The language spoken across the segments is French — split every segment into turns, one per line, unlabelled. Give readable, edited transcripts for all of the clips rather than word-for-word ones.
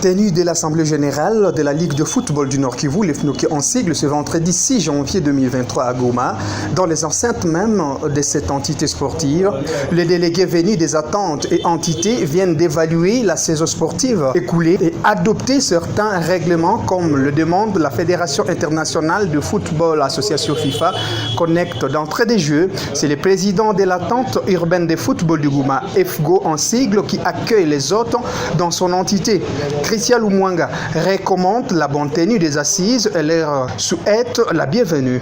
Tenue de l'Assemblée générale de la Ligue de football du Nord Kivu, les FNOKI en sigle, ce vendredi 6 janvier 2023 à Goma, dans les enceintes même de cette entité sportive. Les délégués venus des attentes et entités viennent d'évaluer la saison sportive écoulée et adopter certains règlements comme le demande la Fédération internationale de football, association FIFA, Connect d'entrée des jeux. C'est le président de l'attente urbaine de football du Goma, FGO en sigle, qui accueille les autres dans son entité. Christian Lumwanga recommande la bonne tenue des assises et leur souhaite la bienvenue.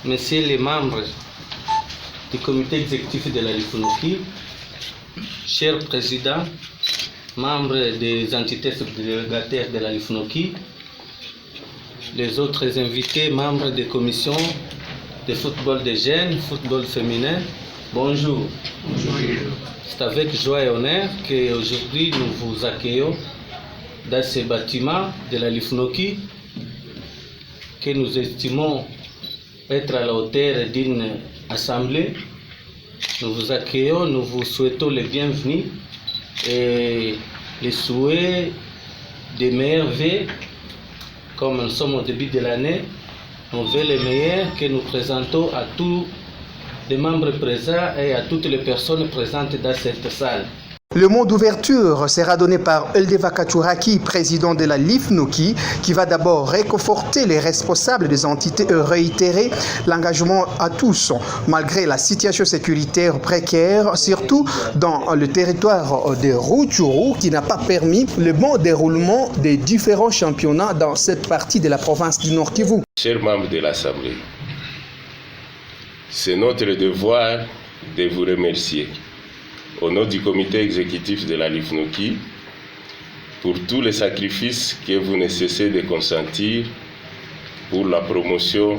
Messieurs les membres du comité exécutif de la FNOKI, chers présidents, membres des entités délégataires de la FNOKI, les autres invités, membres des commissions de football des jeunes, football féminin, bonjour. Bonjour. C'est avec joie et honneur qu'aujourd'hui nous vous accueillons dans ce bâtiment de la FNOKI que nous estimons être à la hauteur d'une assemblée. Nous vous accueillons, nous vous souhaitons le bienvenu et les souhaits des meilleurs vœux. Comme nous sommes au début de l'année, nos vœux les meilleurs que nous présentons à tous les membres présents et à toutes les personnes présentes dans cette salle.
Le mot d'ouverture sera donné par Eldeva Kachuraki, président de la FNOKI, qui va d'abord réconforter les responsables des entités et réitérer l'engagement à tous, malgré la situation sécuritaire précaire, surtout dans le territoire de Rutshuru, qui n'a pas permis le bon déroulement des différents championnats dans cette partie de la province du Nord Kivu.
Chers membres de l'Assemblée, c'est notre devoir de vous remercier au nom du comité exécutif de la FNOKI pour tous les sacrifices que vous ne cessez de consentir pour la promotion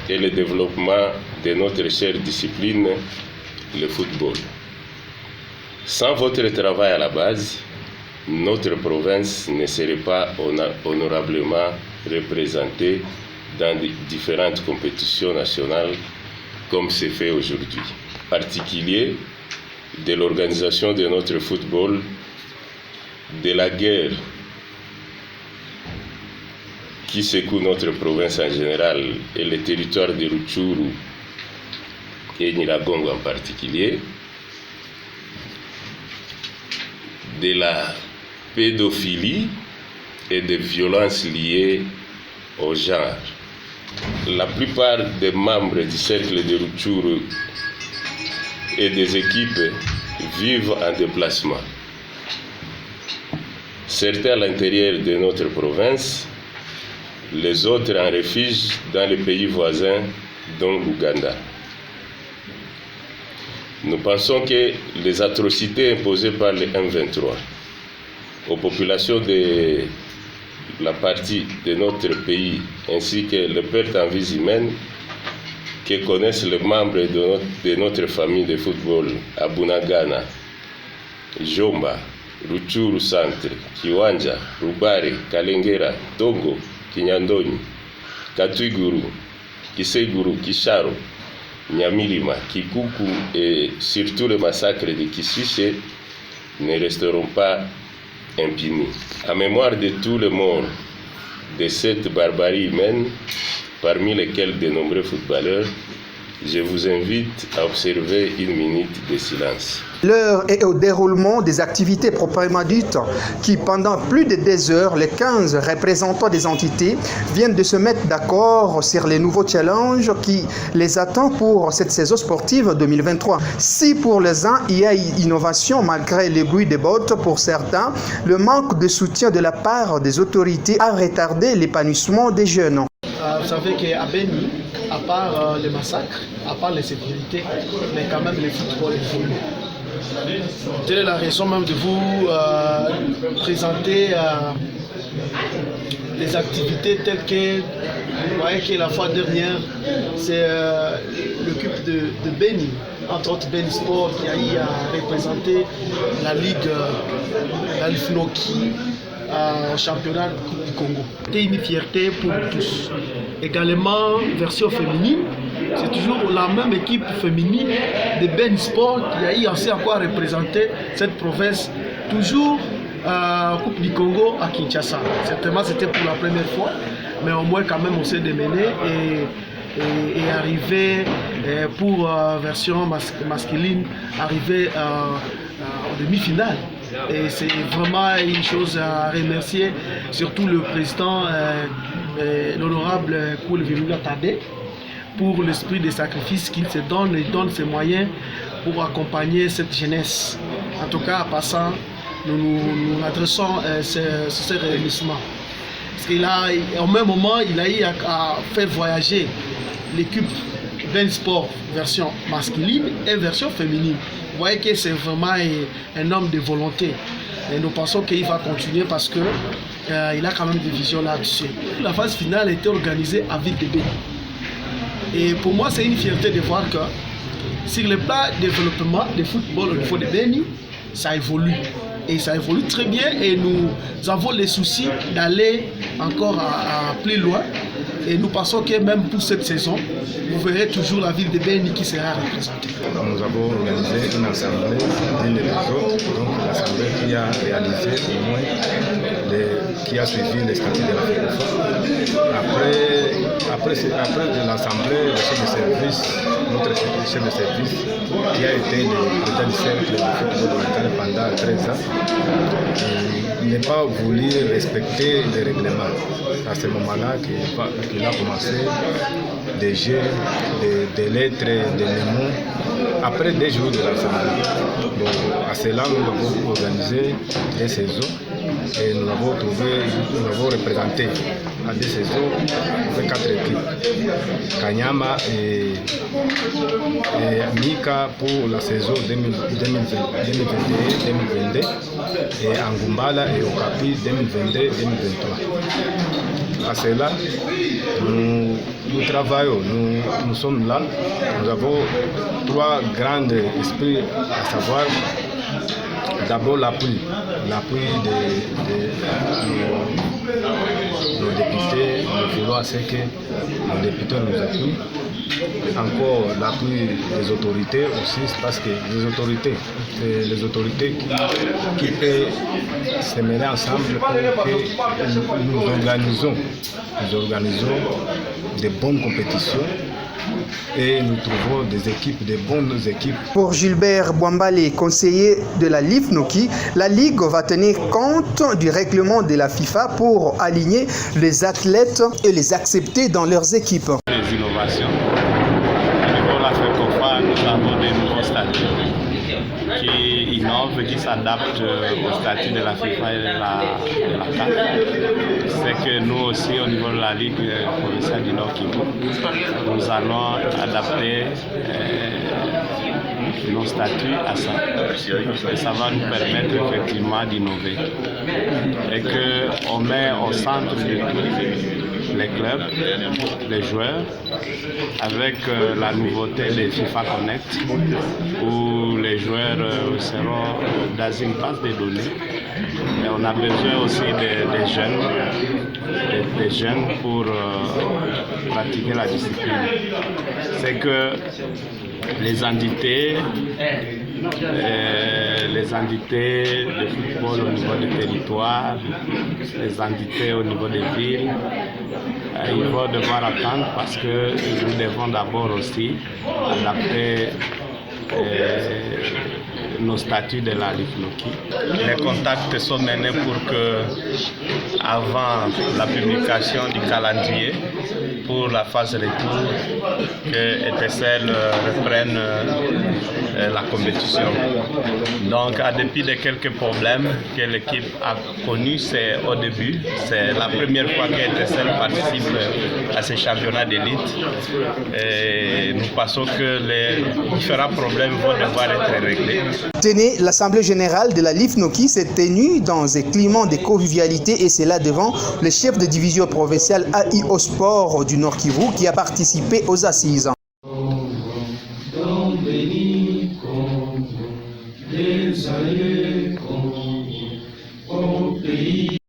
et le développement de notre chère discipline, le football. Sans votre travail à la base, notre province ne serait pas honorablement représentée dans différentes compétitions nationales comme c'est fait aujourd'hui. En particulier, de l'organisation de notre football, de la guerre qui secoue notre province en général et le territoire de Rutshuru et Nyiragongo en particulier, de la pédophilie et des violences liées au genre. La plupart des membres du cercle de Rutshuru et des équipes vivent en déplacement. Certains à l'intérieur de notre province, les autres en refuge dans les pays voisins, dont l'Ouganda. Nous pensons que les atrocités imposées par le M23 aux populations de la partie de notre pays, ainsi que les pertes en vies humaines que connaissent les membres de notre famille de football à Bunagana, Jomba, Rutshuru Centre, Kiwanja, Rubare, Kalengera, Togo, Kinyandoni, Katwiguru, Kiseguru, Kisharo, Nyamilima, Kikuku et surtout le massacre de Kishiche ne resteront pas impunis. En mémoire de tous les morts de cette barbarie humaine, parmi lesquels de nombreux footballeurs, je vous invite à observer une minute de silence.
L'heure est au déroulement des activités proprement dites qui, pendant plus de 2 heures, les 15 représentants des entités viennent de se mettre d'accord sur les nouveaux challenges qui les attendent pour cette saison sportive 2023. Si pour les uns, il y a innovation malgré les bruits des bottes pour certains, le manque de soutien de la part des autorités a retardé l'épanouissement des jeunes.
Vous savez qu'à Beni, à part les massacres, à part les sécurités, mais quand même le football est fou. Telle est la raison même de vous présenter les activités telles que, vous voyez que la fois dernière, c'est l'équipe de Beni, entre autres Beni Sport, qui a eu à représenter la Ligue, la FNOKI, au championnat du Congo. C'était une fierté pour tous. Également, version féminine, c'est toujours la même équipe féminine de Ben Sport qui a eu assez à quoi représenter cette province, toujours Coupe du Congo à Kinshasa. Certainement c'était pour la première fois, mais au moins quand même on s'est démené et arrivé pour version masculine, arrivé en demi-finale. Et c'est vraiment une chose à remercier, surtout le président, l'honorable Koul Vilula Tade, pour l'esprit de sacrifice qu'il se donne, il donne ses moyens pour accompagner cette jeunesse. En tout cas, en passant, nous adressons ce remerciement. Parce qu'il a, au même moment, il a eu à faire voyager l'équipe Ben Sport version masculine et version féminine. Vous voyez que c'est vraiment un homme de volonté. Et nous pensons qu'il va continuer parce que il a quand même des visions là-dessus. La phase finale a été organisée à Ville de Béni. Et pour moi, c'est une fierté de voir que sur le plan de développement de football au niveau de Béni, ça évolue. Et ça évolue très bien et nous avons les soucis d'aller encore à plus loin. Et nous pensons que même pour cette saison, vous verrez toujours la ville de Béni qui sera représentée.
Nous avons organisé une assemblée d'une des autres, donc l'assemblée qui a réalisé au moins, qui a suivi les statuts de la fédération. Après l'assemblée, le chef de service, notre chef de service, qui a été le président du cercle de football local pendant 13 ans, il n'a pas voulu respecter les règlements. À ce moment-là qu'il a commencé des jeux, des lettres, des mémos, après des jours de l'assemblée. Donc, à cela, nous avons organisé des saisons et nous avons représenté à des saisons avec 4 équipes. Kanyama et Mika pour la saison 2021-2022 et Angumbala et Okapi 2022-2023. À cela, nous travaillons, nous sommes là, nous avons 3 grands esprits, à savoir d'abord l'appui de nos députés. Nous voulons assez que nos députés nous appuient. Encore l'appui des autorités aussi, parce que c'est les autorités qui peuvent se mêler ensemble pour que nous organisons de bonnes compétitions et nous trouvons des bonnes équipes.
Pour Gilbert Bouambale, conseiller de la LIFNOKI, la Ligue va tenir compte du règlement de la FIFA pour aligner les athlètes et les accepter dans leurs équipes.
Les innovations. Au niveau de la FECOFA, nous avons des nouveaux statuts qui innovent, qui s'adaptent au statut de la FIFA et de la CAF. C'est que nous aussi, au niveau de la Ligue provinciale du Nord Kivu, nous allons adapter nos statuts à ça. Et ça va nous permettre effectivement d'innover. Et qu'on met au centre de tout les clubs, les joueurs, avec la nouveauté des FIFA Connect, où les joueurs seront dans une base de données. Et on a besoin aussi des jeunes pour pratiquer la discipline. C'est que les entités de football au niveau des territoires, les entités au niveau des villes, ils vont devoir attendre parce que nous devons d'abord aussi adapter nos statuts de la LIFNOKI. Les contacts sont menés pour que, avant la publication du calendrier pour la phase retour, que ETSL reprenne la compétition. Donc, à dépit de quelques problèmes que l'équipe a connus, c'est au début. C'est la première fois que ETSL participe à ces championnats d'élite. Et nous pensons que les différents problèmes vont devoir être réglés.
Tenez, l'Assemblée générale de la LIFNOKI s'est tenue dans un climat de convivialité et c'est là devant le chef de division provinciale AI au sport du Nord Kivu qui a participé aux assises.